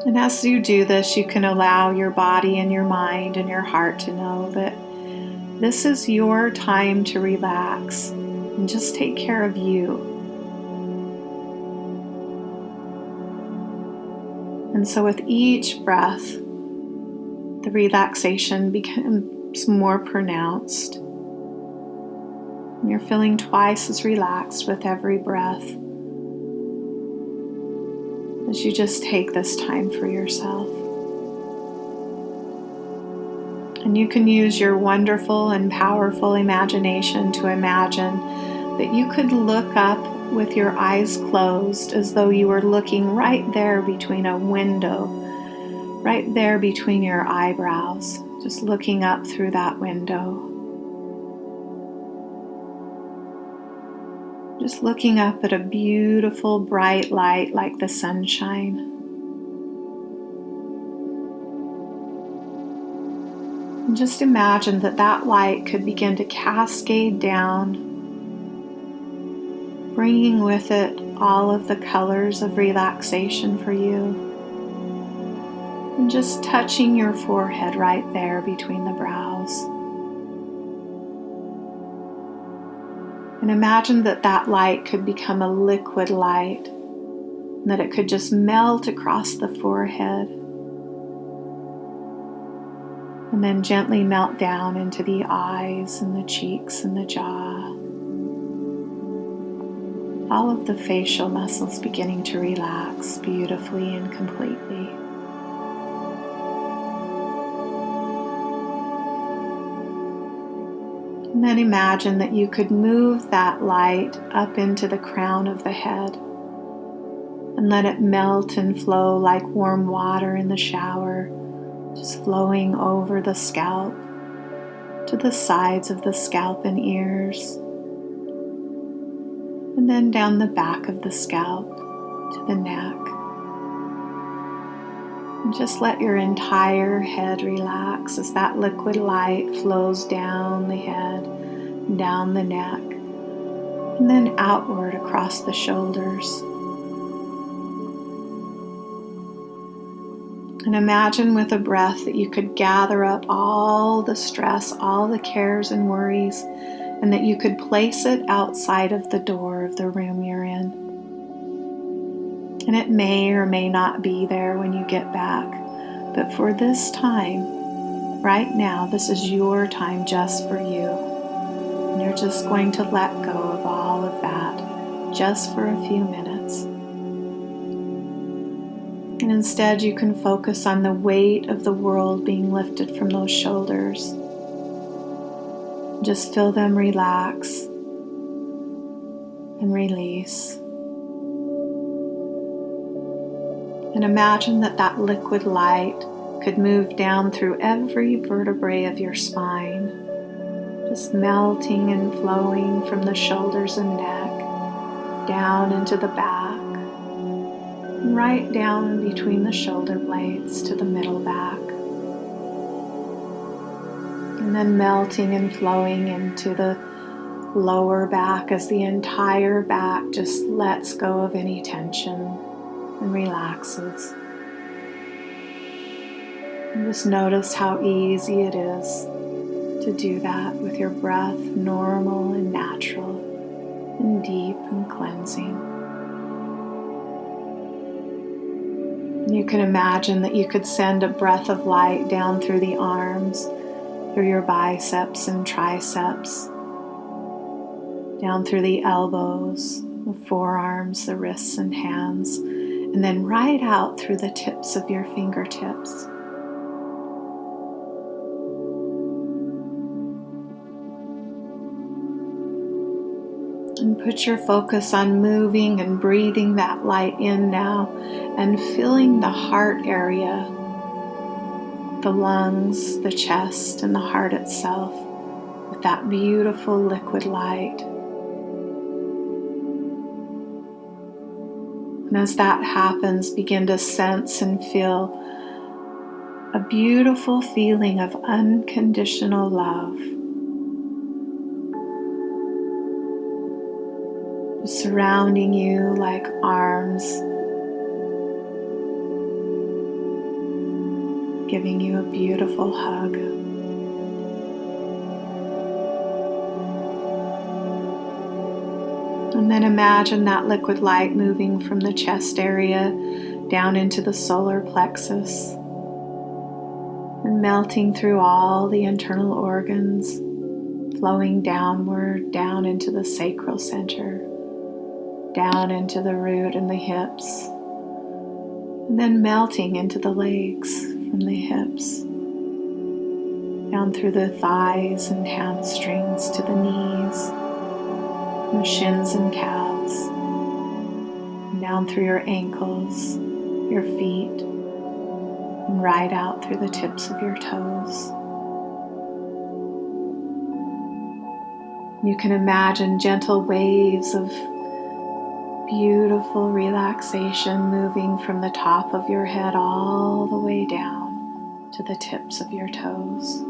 And as you do this, you can allow your body and your mind and your heart to know that this is your time to relax and just take care of you. And so with each breath, the relaxation becomes more pronounced. And you're feeling twice as relaxed with every breath as you just take this time for yourself. And you can use your wonderful and powerful imagination to imagine that you could look up with your eyes closed as though you were looking right there between a window, right there between your eyebrows, just looking up through that window. Just looking up at a beautiful bright light like the sunshine. And just imagine that that light could begin to cascade down, bringing with it all of the colors of relaxation for you. And just touching your forehead right there between the brows. And imagine that that light could become a liquid light, and that it could just melt across the forehead, and then gently melt down into the eyes and the cheeks and the jaw. All of the facial muscles beginning to relax beautifully and completely. And then imagine that you could move that light up into the crown of the head and let it melt and flow like warm water in the shower, just flowing over the scalp to the sides of the scalp and ears, and then down the back of the scalp to the neck. And just let your entire head relax as that liquid light flows down the head, down the neck, and then outward across the shoulders. And imagine with a breath that you could gather up all the stress, all the cares and worries, and that you could place it outside of the door of the room you're in. And it may or may not be there when you get back, but for this time, right now, this is your time just for you. And you're just going to let go of all of that just for a few minutes. And instead you can focus on the weight of the world being lifted from those shoulders. Just feel them relax and release. And imagine that that liquid light could move down through every vertebrae of your spine, just melting and flowing from the shoulders and neck, down into the back, and right down between the shoulder blades to the middle back. And then melting and flowing into the lower back as the entire back just lets go of any tension and relaxes. And just notice how easy it is to do that with your breath, normal and natural and deep and cleansing. And you can imagine that you could send a breath of light down through the arms, through your biceps and triceps, down through the elbows, the forearms, the wrists and hands, and then right out through the tips of your fingertips. And put your focus on moving and breathing that light in now and filling the heart area, the lungs, the chest, and the heart itself with that beautiful liquid light. And as that happens, begin to sense and feel a beautiful feeling of unconditional love, surrounding you like arms, giving you a beautiful hug. And then imagine that liquid light moving from the chest area down into the solar plexus and melting through all the internal organs, flowing downward, down into the sacral center, down into the root and the hips, and then melting into the legs from the hips, down through the thighs and hamstrings to the knees, and shins and calves, and down through your ankles, your feet, and right out through the tips of your toes. You can imagine gentle waves of beautiful relaxation moving from the top of your head all the way down to the tips of your toes.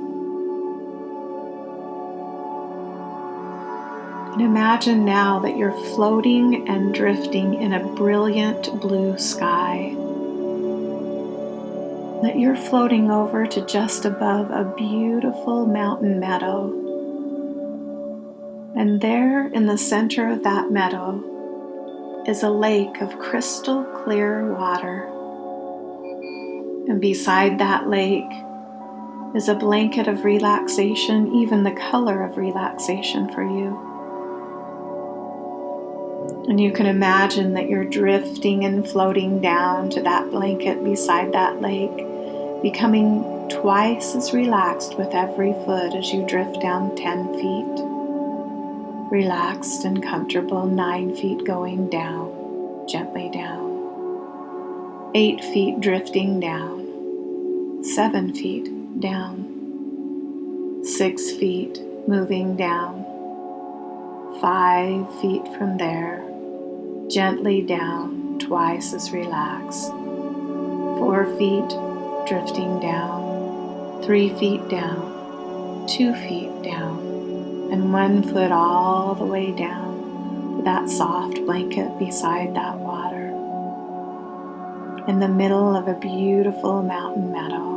And imagine now that you're floating and drifting in a brilliant blue sky. That you're floating over to just above a beautiful mountain meadow. And there in the center of that meadow is a lake of crystal clear water. And beside that lake is a blanket of relaxation, even the color of relaxation for you. And you can imagine that you're drifting and floating down to that blanket beside that lake, becoming twice as relaxed with every foot as you drift down 10 feet. Relaxed and comfortable, 9 feet going down, gently down. 8 feet drifting down. 7 feet down. 6 feet moving down. 5 feet from there, gently down, twice as relaxed. 4 feet drifting down. 3 feet down. 2 feet down. And 1 foot all the way down to that soft blanket beside that water, in the middle of a beautiful mountain meadow.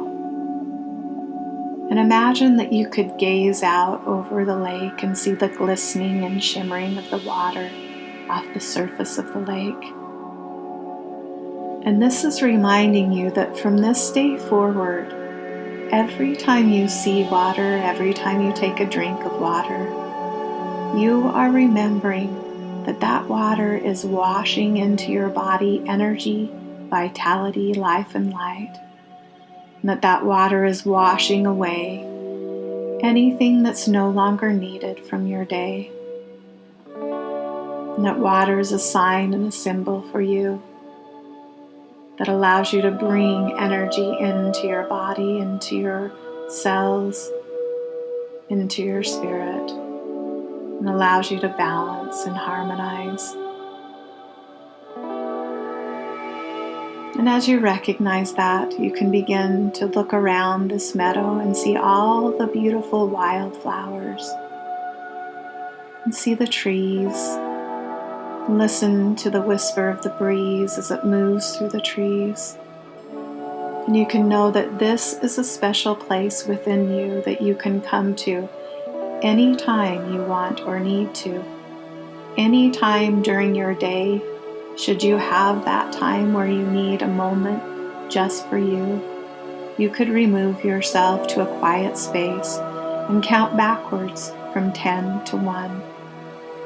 And imagine that you could gaze out over the lake and see the glistening and shimmering of the water off the surface of the lake. And this is reminding you that from this day forward, every time you see water, every time you take a drink of water, you are remembering that that water is washing into your body energy, vitality, life, and light. And that water is washing away anything that's no longer needed from your day. And that water is a sign and a symbol for you that allows you to bring energy into your body, into your cells, into your spirit, and allows you to balance and harmonize. And as you recognize that, you can begin to look around this meadow and see all the beautiful wildflowers, and see the trees. Listen to the whisper of the breeze as it moves through the trees. And you can know that this is a special place within you that you can come to anytime you want or need to. Anytime during your day, should you have that time where you need a moment just for you, you could remove yourself to a quiet space and count backwards from 10 to 1.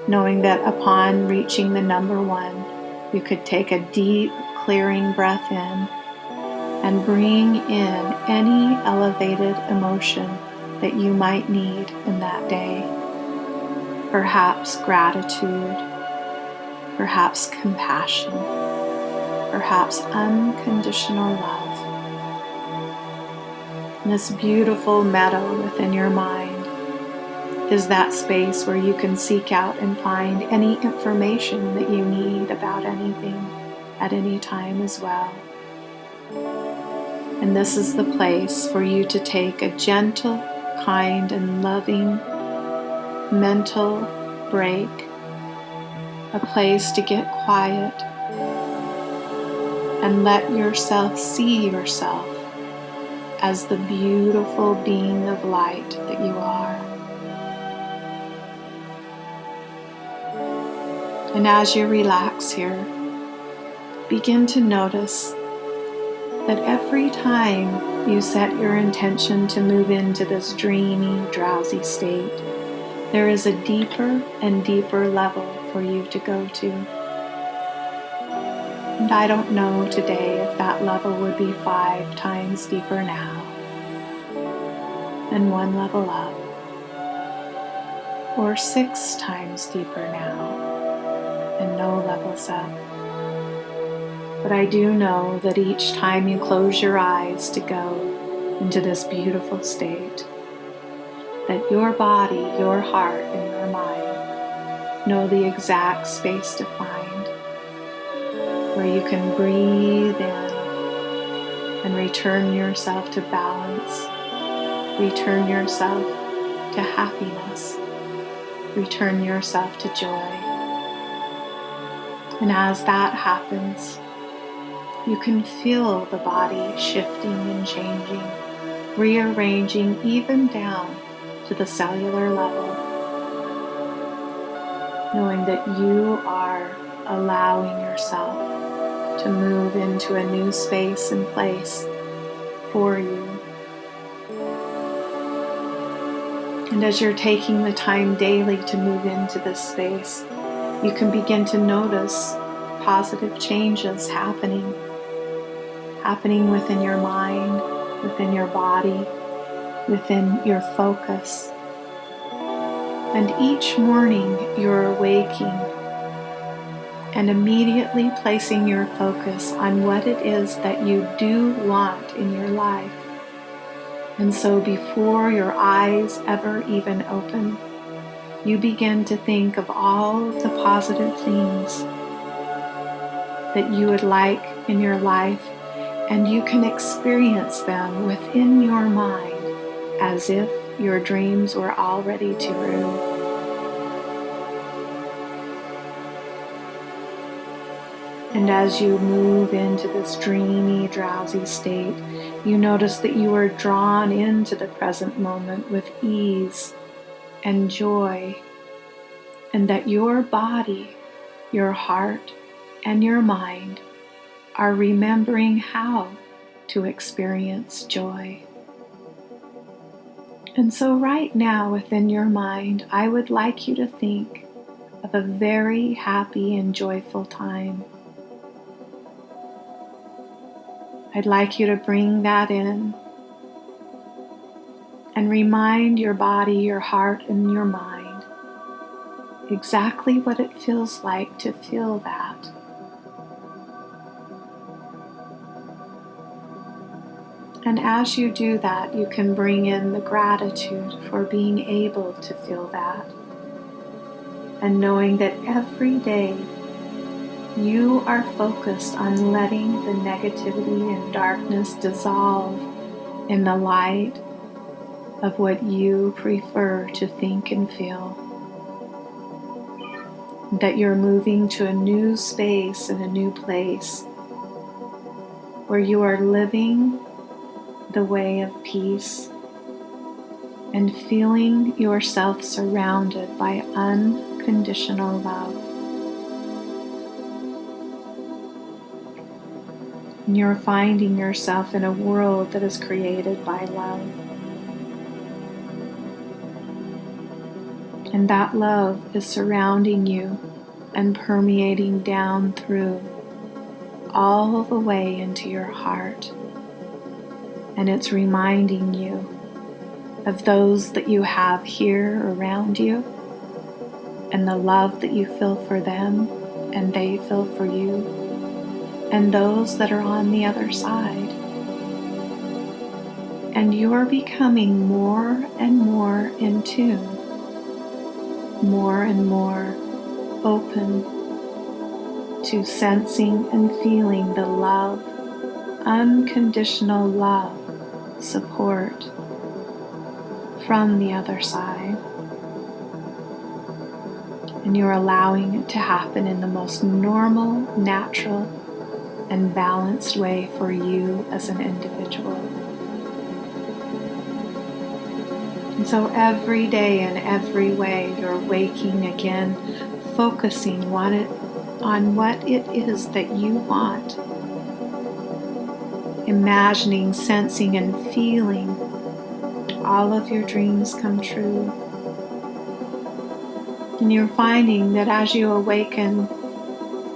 Knowing that upon reaching the number 1, you could take a deep, clearing breath in and bring in any elevated emotion that you might need in that day. Perhaps gratitude, perhaps compassion, perhaps unconditional love. And this beautiful meadow within your mind is that space where you can seek out and find any information that you need about anything at any time as well. And this is the place for you to take a gentle, kind, and loving mental break, a place to get quiet and let yourself see yourself as the beautiful being of light that you are. And as you relax here, begin to notice that every time you set your intention to move into this dreamy, drowsy state, there is a deeper and deeper level for you to go to. And I don't know today if that level would be 5 times deeper now, and 1 level up, or 6 times deeper now, and no levels up. But I do know that each time you close your eyes to go into this beautiful state, that your body, your heart, and your mind know the exact space to find where you can breathe in and return yourself to balance, return yourself to happiness, return yourself to joy. And as that happens, you can feel the body shifting and changing, rearranging even down to the cellular level, knowing that you are allowing yourself to move into a new space and place for you. And as you're taking the time daily to move into this space, you can begin to notice positive changes happening within your mind, within your body, within your focus. And each morning you're awaking and immediately placing your focus on what it is that you do want in your life. And so before your eyes ever even open, you begin to think of all of the positive things that you would like in your life, and you can experience them within your mind as if your dreams were already true. And as you move into this dreamy, drowsy state, you notice that you are drawn into the present moment with ease and joy, and that your body, your heart, and your mind are remembering how to experience joy. And so right now within your mind, I would like you to think of a very happy and joyful time. I'd like you to bring that in and remind your body, your heart, and your mind exactly what it feels like to feel that. And as you do that, you can bring in the gratitude for being able to feel that, and knowing that every day you are focused on letting the negativity and darkness dissolve in the light of what you prefer to think and feel. That you're moving to a new space and a new place where you are living the way of peace and feeling yourself surrounded by unconditional love. And you're finding yourself in a world that is created by love. And that love is surrounding you and permeating down through all the way into your heart. And it's reminding you of those that you have here around you and the love that you feel for them and they feel for you, and those that are on the other side. And you're becoming more and more in tune, more and more open to sensing and feeling the love, unconditional love, support from the other side. And you're allowing it to happen in the most normal, natural, and balanced way for you as an individual. So every day in every way you're waking again, focusing on what it is that you want. Imagining, sensing, and feeling all of your dreams come true. And you're finding that as you awaken,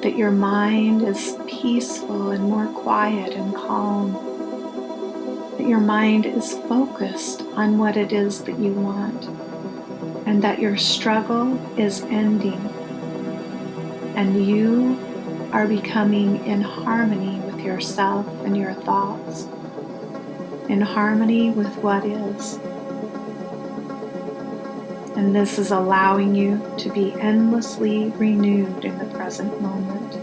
that your mind is peaceful and more quiet and calm. That your mind is focused on what it is that you want. And that your struggle is ending. And you are becoming in harmony with yourself and your thoughts. In harmony with what is. And this is allowing you to be endlessly renewed in the present moment.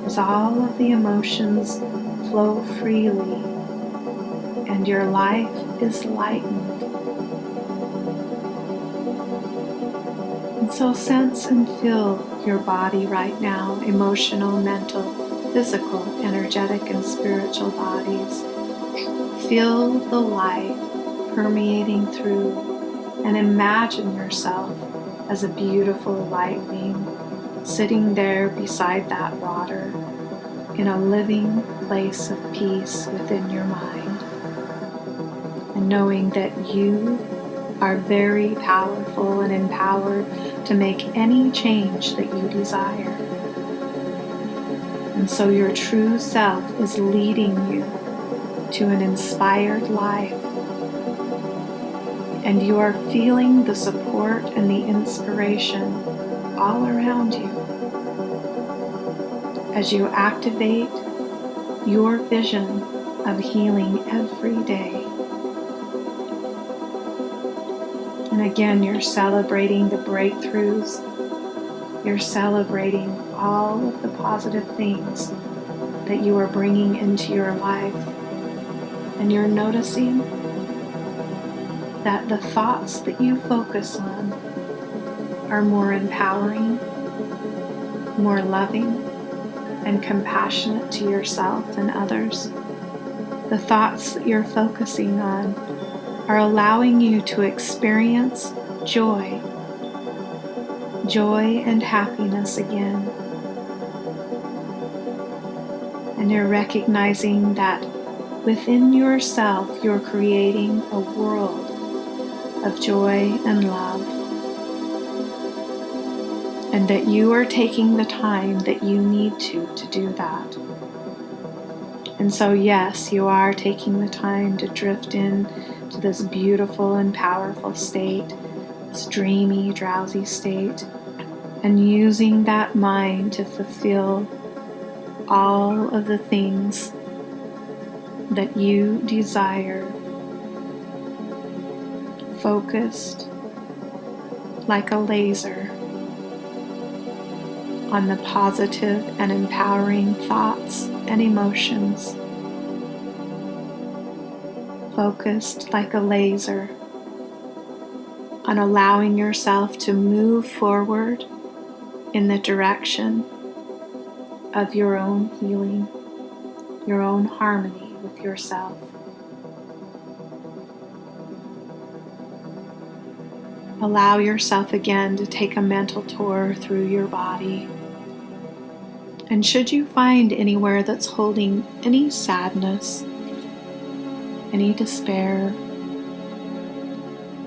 As all of the emotions flow freely and your life is lightened. And so sense and feel your body right now, emotional, mental, physical, energetic, and spiritual bodies. Feel the light permeating through. And imagine yourself as a beautiful light being sitting there beside that water in a living place of peace within your mind. And knowing that you are very powerful and empowered to make any change that you desire. And so your true self is leading you to an inspired life. And you are feeling the support and the inspiration all around you as you activate your vision of healing every day. And again, you're celebrating the breakthroughs. You're celebrating all of the positive things that you are bringing into your life. And you're noticing that the thoughts that you focus on are more empowering, more loving, and compassionate to yourself and others. The thoughts that you're focusing on are allowing you to experience joy and happiness again. And you're recognizing that within yourself you're creating a world of joy and love, and that you are taking the time that you need to do that. And so yes, you are taking the time to drift in to this beautiful and powerful state, this dreamy, drowsy state, and using that mind to fulfill all of the things that you desire, focused like a laser on the positive and empowering thoughts and emotions. Focused like a laser on allowing yourself to move forward in the direction of your own healing, your own harmony with yourself. Allow yourself again to take a mental tour through your body. And should you find anywhere that's holding any sadness, any despair,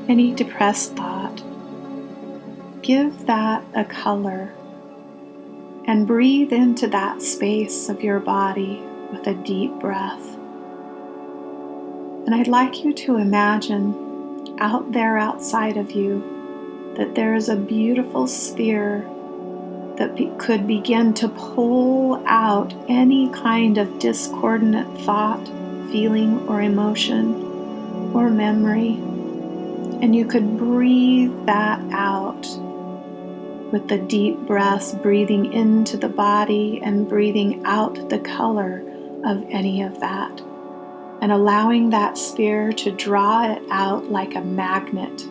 any depressed thought, give that a color and breathe into that space of your body with a deep breath. And I'd like you to imagine out there outside of you that there is a beautiful sphere that could begin to pull out any kind of discordant thought, feeling, or emotion, or memory. And you could breathe that out with the deep breaths, breathing into the body and breathing out the color of any of that, and allowing that sphere to draw it out like a magnet.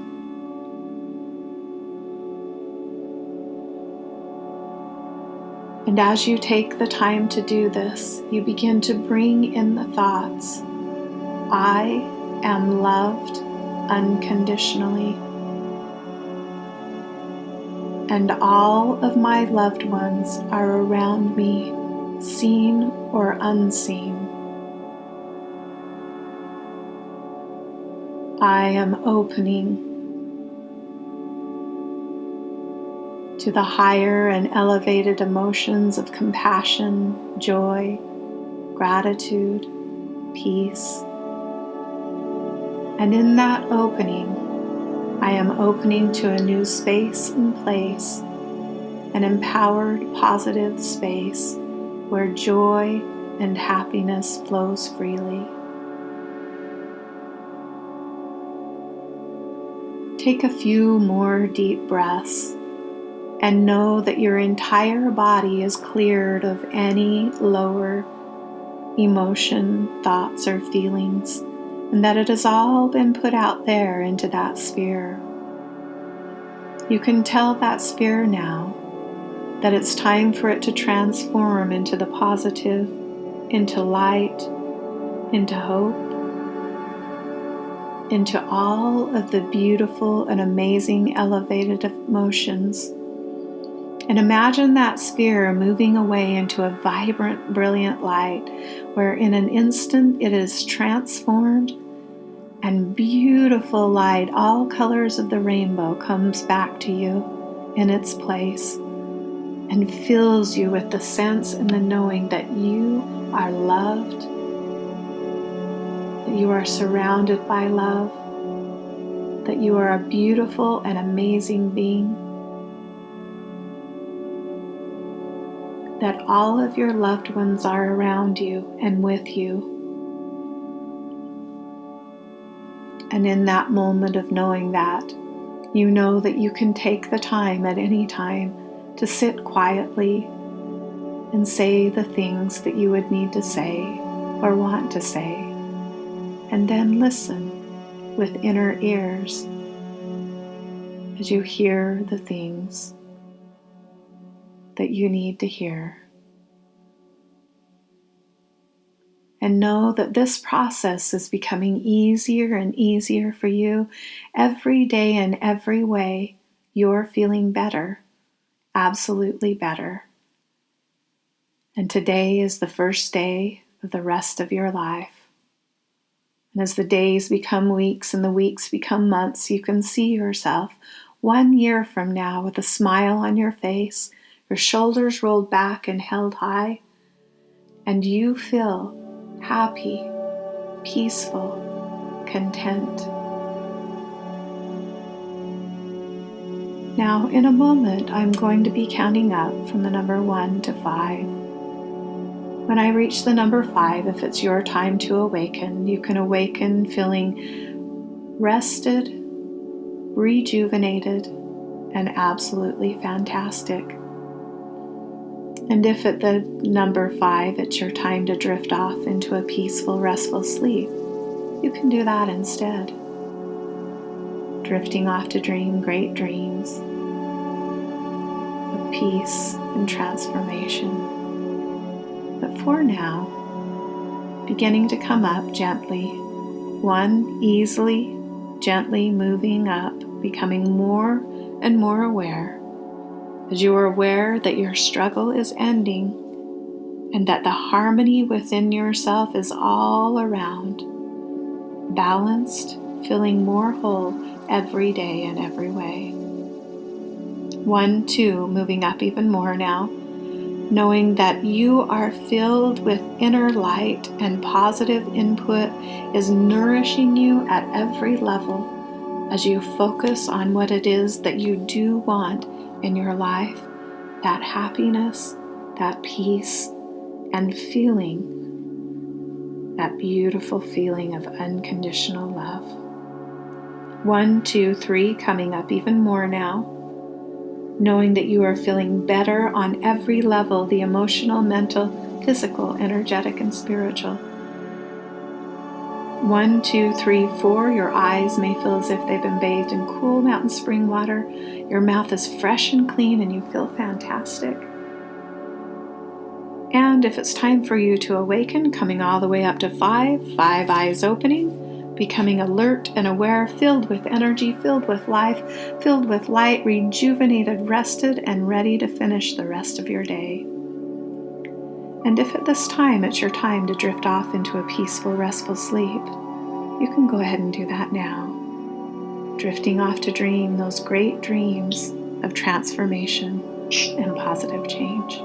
And as you take the time to do this, you begin to bring in the thoughts, I am loved unconditionally. And all of my loved ones are around me, seen or unseen. I am opening to the higher and elevated emotions of compassion, joy, gratitude, peace. And in that opening, I am opening to a new space and place, an empowered, positive space where joy and happiness flows freely. Take a few more deep breaths and know that your entire body is cleared of any lower emotion, thoughts, or feelings, and that it has all been put out there into that sphere. You can tell that sphere now that it's time for it to transform into the positive, into light, into hope, into all of the beautiful and amazing elevated emotions. And imagine that sphere moving away into a vibrant, brilliant light where in an instant it is transformed and beautiful light, all colors of the rainbow, comes back to you in its place and fills you with the sense and the knowing that you are loved, that you are surrounded by love, that you are a beautiful and amazing being, that all of your loved ones are around you and with you. And in that moment of knowing that, you know that you can take the time at any time to sit quietly and say the things that you would need to say or want to say, and then listen with inner ears as you hear the things that you need to hear. And know that this process is becoming easier and easier for you every day in every way. You're feeling better, absolutely better. And today is the first day of the rest of your life. And as the days become weeks and the weeks become months, you can see yourself 1 year from now with a smile on your face, your shoulders rolled back and held high, and you feel happy, peaceful, content. Now, in a moment, I'm going to be counting up from the number 1 to 5. When I reach the number 5, if it's your time to awaken, you can awaken feeling rested, rejuvenated, and absolutely fantastic. And if at the number 5, it's your time to drift off into a peaceful, restful sleep, you can do that instead. Drifting off to dream great dreams of peace and transformation. But for now, beginning to come up gently, 1 easily, gently moving up, becoming more and more aware, as you are aware that your struggle is ending and that the harmony within yourself is all around, balanced, feeling more whole every day in every way. 1, 2, moving up even more now, knowing that you are filled with inner light and positive input is nourishing you at every level as you focus on what it is that you do want in your life, that happiness, that peace, and feeling, that beautiful feeling of unconditional love. 1, 2, 3, coming up even more now, knowing that you are feeling better on every level, the emotional, mental, physical, energetic, and spiritual. 1, 2, 3, 4, your eyes may feel as if they've been bathed in cool mountain spring water. Your mouth is fresh and clean and you feel fantastic. And if it's time for you to awaken, coming all the way up to 5, 5 eyes opening, becoming alert and aware, filled with energy, filled with life, filled with light, rejuvenated, rested, and ready to finish the rest of your day. And if at this time it's your time to drift off into a peaceful, restful sleep, you can go ahead and do that now, drifting off to dream those great dreams of transformation and positive change.